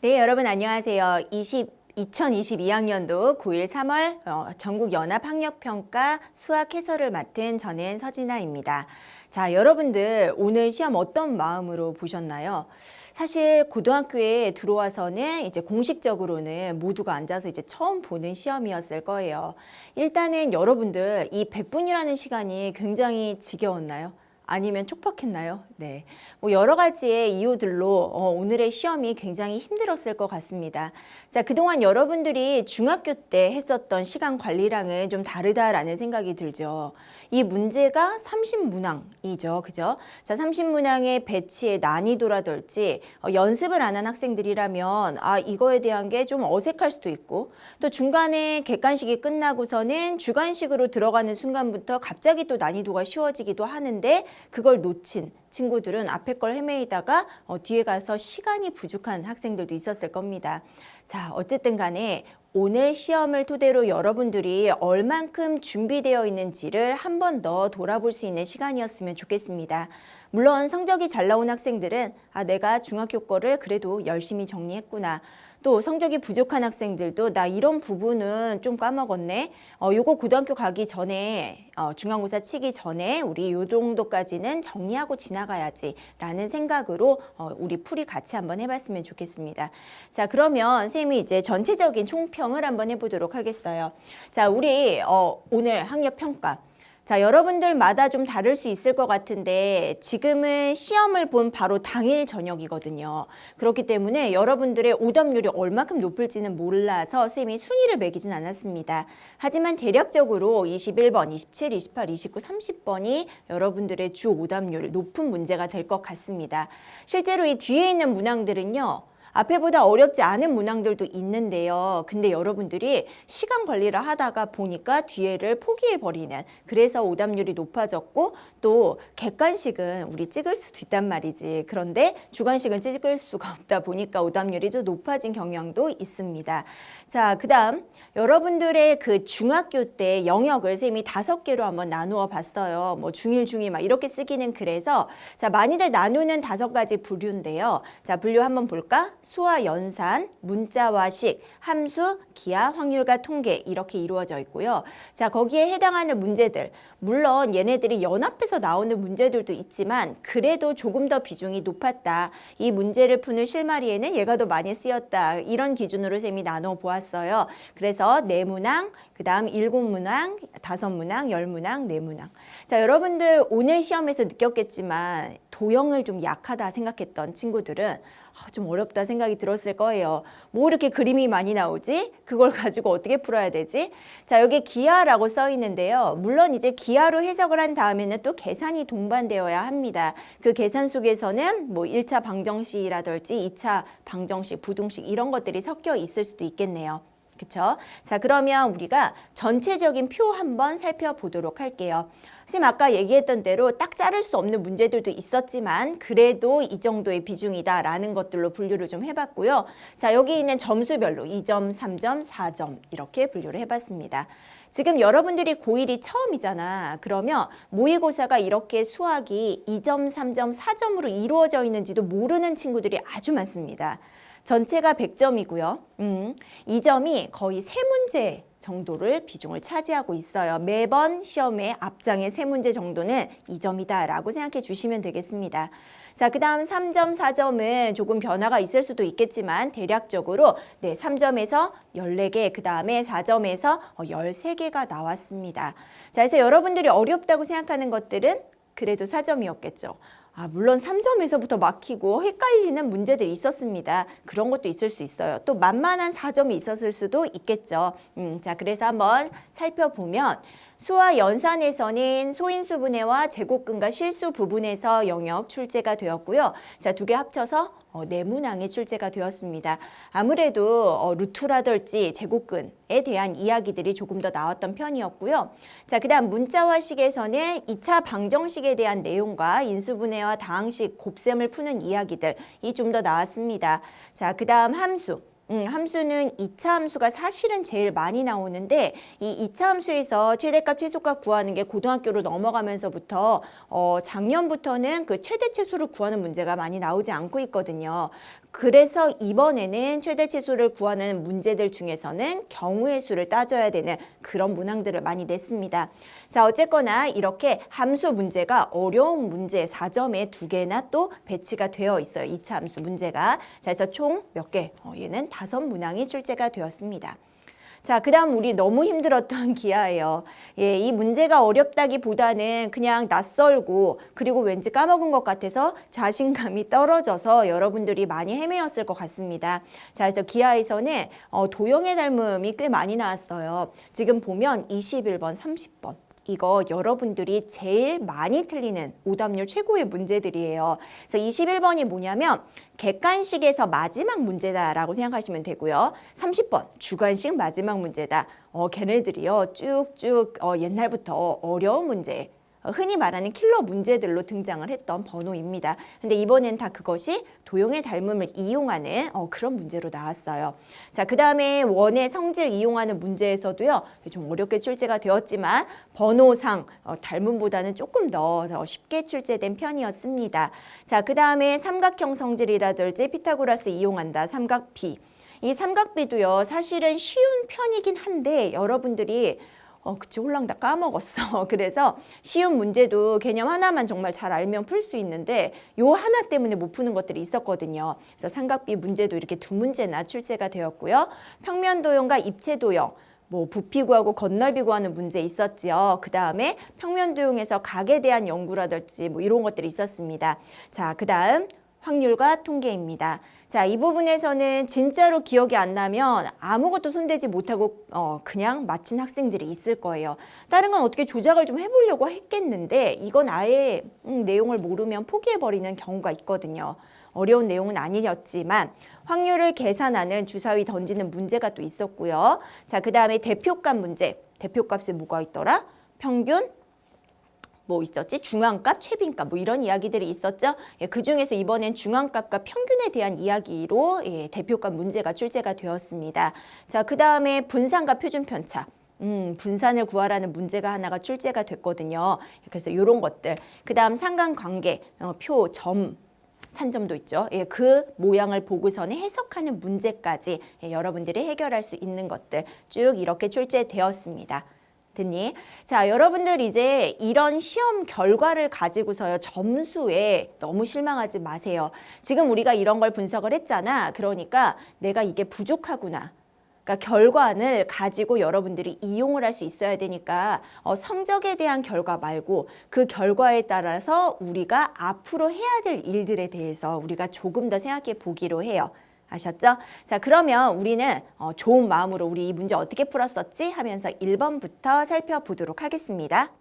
네, 여러분 안녕하세요. 2022학년도 고1 3월 전국 연합학력평가 수학 해설을 맡은 저는 서진아입니다. 자, 여러분들 오늘 시험 어떤 마음으로 보셨나요? 사실 고등학교에 들어와서는 이제 공식적으로는 모두가 앉아서 이제 처음 보는 시험이었을 거예요. 일단은 여러분들 이 100분이라는 시간이 굉장히 지겨웠나요? 아니면 촉박했나요? 네. 뭐 여러 가지의 이유들로 오늘의 시험이 굉장히 힘들었을 것 같습니다. 자, 그동안 여러분들이 중학교 때 했었던 시간 관리랑은 좀 다르다라는 생각이 들죠. 이 문제가 30문항이죠. 그죠? 자, 30문항의 배치의 난이도라든지 연습을 안 한 학생들이라면 이거에 대한 게 좀 어색할 수도 있고 또 중간에 객관식이 끝나고서는 주관식으로 들어가는 순간부터 갑자기 또 난이도가 쉬워지기도 하는데 그걸 놓친 친구들은 앞에 걸 헤매이다가 뒤에 가서 시간이 부족한 학생들도 있었을 겁니다. 자, 어쨌든 간에 오늘 시험을 토대로 여러분들이 얼만큼 준비되어 있는지를 한 번 더 돌아볼 수 있는 시간이었으면 좋겠습니다. 물론 성적이 잘 나온 학생들은 내가 중학교 거를 그래도 열심히 정리했구나. 또 성적이 부족한 학생들도 나 이런 부분은 좀 까먹었네. 요거 고등학교 가기 전에 중간고사 치기 전에 우리 요 정도까지는 정리하고 지나가야지 라는 생각으로 우리 풀이 같이 한번 해봤으면 좋겠습니다. 자, 그러면 선생님이 이제 전체적인 총평을 한번 해보도록 하겠어요. 자, 우리 오늘 학력평가. 자, 여러분들마다 좀 다를 수 있을 것 같은데 지금은 시험을 본 바로 당일 저녁이거든요. 그렇기 때문에 여러분들의 오답률이 얼마큼 높을지는 몰라서 선생님이 순위를 매기진 않았습니다. 하지만 대략적으로 21번, 27, 28, 29, 30번이 여러분들의 주 오답률 높은 문제가 될 것 같습니다. 실제로 이 뒤에 있는 문항들은요. 앞에보다 어렵지 않은 문항들도 있는데요. 근데 여러분들이 시간 관리를 하다가 보니까 뒤에를 포기해버리는, 그래서 오답률이 높아졌고 또 객관식은 우리 찍을 수도 있단 말이지. 그런데 주관식은 찍을 수가 없다 보니까 오답률이 좀 높아진 경향도 있습니다. 자, 그 다음 여러분들의 그 중학교 때 영역을 쌤이 5개로 한번 나누어 봤어요. 뭐 중1, 중2 막 이렇게 쓰기는 그래서 자, 많이들 나누는 5가지 분류인데요. 자, 분류 한번 볼까? 수와 연산, 문자와식, 함수, 기하, 확률과 통계 이렇게 이루어져 있고요. 자, 거기에 해당하는 문제들, 물론 얘네들이 연합해서 나오는 문제들도 있지만 그래도 조금 더 비중이 높았다. 이 문제를 푸는 실마리에는 얘가 더 많이 쓰였다. 이런 기준으로 쌤이 나눠 보았어요. 그래서 4문항, 그 다음 7문항, 5문항, 10문항, 4문항. 자, 여러분들 오늘 시험에서 느꼈겠지만 도형을 좀 약하다 생각했던 친구들은 좀 어렵다 생각이 들었을 거예요. 뭐 이렇게 그림이 많이 나오지? 그걸 가지고 어떻게 풀어야 되지? 자, 여기 기하라고 써 있는데요. 물론 이제 기하로 해석을 한 다음에는 또 계산이 동반되어야 합니다. 그 계산 속에서는 뭐 1차 방정식이라든지 2차 방정식, 부등식 이런 것들이 섞여 있을 수도 있겠네요. 그쵸? 자, 그러면 우리가 전체적인 표 한번 살펴보도록 할게요. 선생님 아까 얘기했던 대로 딱 자를 수 없는 문제들도 있었지만 그래도 이 정도의 비중이다 라는 것들로 분류를 좀 해봤고요. 자, 여기 있는 점수별로 2점, 3점, 4점 이렇게 분류를 해봤습니다. 지금 여러분들이 고1이 처음이잖아. 그러면 모의고사가 이렇게 수학이 2점, 3점, 4점으로 이루어져 있는지도 모르는 친구들이 아주 많습니다. 전체가 100점이고요. 이 점이 거의 3문제 정도를 비중을 차지하고 있어요. 매번 시험의 앞장의 3문제 정도는 이 점이다 라고 생각해 주시면 되겠습니다. 자, 그 다음 3점, 4점은 조금 변화가 있을 수도 있겠지만 대략적으로 3점에서 14개, 그 다음에 4점에서 13개가 나왔습니다. 자, 그래서 여러분들이 어렵다고 생각하는 것들은 그래도 4점이었겠죠. 물론 3점에서부터 막히고 헷갈리는 문제들이 있었습니다. 그런 것도 있을 수 있어요. 또 만만한 4점이 있었을 수도 있겠죠. 자, 그래서 한번 살펴보면 수와 연산에서는 소인수 분해와 제곱근과 실수 부분에서 영역 출제가 되었고요. 자, 2개 합쳐서 4문항이 출제가 되었습니다. 아무래도 루트라든지 제곱근에 대한 이야기들이 조금 더 나왔던 편이었고요. 자, 그 다음 문자와식에서는 2차 방정식에 대한 내용과 인수분해와 다항식 곱셈을 푸는 이야기들이 좀 더 나왔습니다. 자, 그 다음 함수. 함수는 2차 함수가 사실은 제일 많이 나오는데 이 2차 함수에서 최대값, 최소값 구하는 게 고등학교로 넘어가면서부터 작년부터는 그 최대 최소를 구하는 문제가 많이 나오지 않고 있거든요. 그래서 이번에는 최대 치수를 구하는 문제들 중에서는 경우의 수를 따져야 되는 그런 문항들을 많이 냈습니다. 자, 어쨌거나 이렇게 함수 문제가 어려운 문제 4점에 2개나 또 배치가 되어 있어요. 2차 함수 문제가. 자, 그래서 총 몇 개? 얘는 5문항이 출제가 되었습니다. 자, 그 다음 우리 너무 힘들었던 기하예요. 예, 이 문제가 어렵다기보다는 그냥 낯설고 그리고 왠지 까먹은 것 같아서 자신감이 떨어져서 여러분들이 많이 헤매었을 것 같습니다. 자, 그래서 기하에서는 도형의 닮음이 꽤 많이 나왔어요. 지금 보면 21번, 30번. 이거 여러분들이 제일 많이 틀리는 오답률 최고의 문제들이에요. 그래서 21번이 뭐냐면 객관식에서 마지막 문제다라고 생각하시면 되고요. 30번 주관식 마지막 문제다. 걔네들이요 쭉쭉 옛날부터 어려운 문제, 흔히 말하는 킬러 문제들로 등장을 했던 번호입니다. 근데 이번엔 다 그것이 도형의 닮음을 이용하는 그런 문제로 나왔어요. 자, 그 다음에 원의 성질 이용하는 문제에서도요, 좀 어렵게 출제가 되었지만 번호상 닮음보다는 조금 더 쉽게 출제된 편이었습니다. 자, 그 다음에 삼각형 성질이라든지 피타고라스 이용한다, 삼각비. 이 삼각비도요, 사실은 쉬운 편이긴 한데 여러분들이 그치, 홀랑 다 까먹었어. 그래서 쉬운 문제도 개념 하나만 정말 잘 알면 풀 수 있는데 요 하나 때문에 못 푸는 것들이 있었거든요. 그래서 삼각비 문제도 이렇게 2문제나 출제가 되었고요. 평면 도형과 입체 도형, 부피 구하고 건널비 구하는 문제 있었지요. 그 다음에 평면 도형에서 각에 대한 연구라든지 이런 것들이 있었습니다. 자, 그 다음 확률과 통계입니다. 자, 이 부분에서는 진짜로 기억이 안 나면 아무것도 손대지 못하고 그냥 마친 학생들이 있을 거예요. 다른 건 어떻게 조작을 좀 해보려고 했겠는데 이건 아예 내용을 모르면 포기해버리는 경우가 있거든요. 어려운 내용은 아니었지만 확률을 계산하는 주사위 던지는 문제가 또 있었고요. 자, 그 다음에 대표값 문제. 대표값에 뭐가 있더라? 평균, 있었지? 중앙값, 최빈값 이런 이야기들이 있었죠. 예, 그중에서 이번엔 중앙값과 평균에 대한 이야기로 대표값 문제가 출제가 되었습니다. 자, 그 다음에 분산과 표준편차. 분산을 구하라는 문제가 하나가 출제가 됐거든요. 그래서 이런 것들. 그 다음 상관관계, 표, 점, 산점도 있죠. 예, 그 모양을 보고서는 해석하는 문제까지 여러분들이 해결할 수 있는 것들 쭉 이렇게 출제되었습니다. 됐니? 자, 여러분들 이제 이런 시험 결과를 가지고서요 점수에 너무 실망하지 마세요. 지금 우리가 이런 걸 분석을 했잖아. 그러니까 내가 이게 부족하구나. 그러니까 결과를 가지고 여러분들이 이용을 할 수 있어야 되니까 성적에 대한 결과 말고 그 결과에 따라서 우리가 앞으로 해야 될 일들에 대해서 우리가 조금 더 생각해 보기로 해요. 아셨죠? 자, 그러면 우리는 좋은 마음으로 우리 이 문제 어떻게 풀었었지? 하면서 1번부터 살펴보도록 하겠습니다.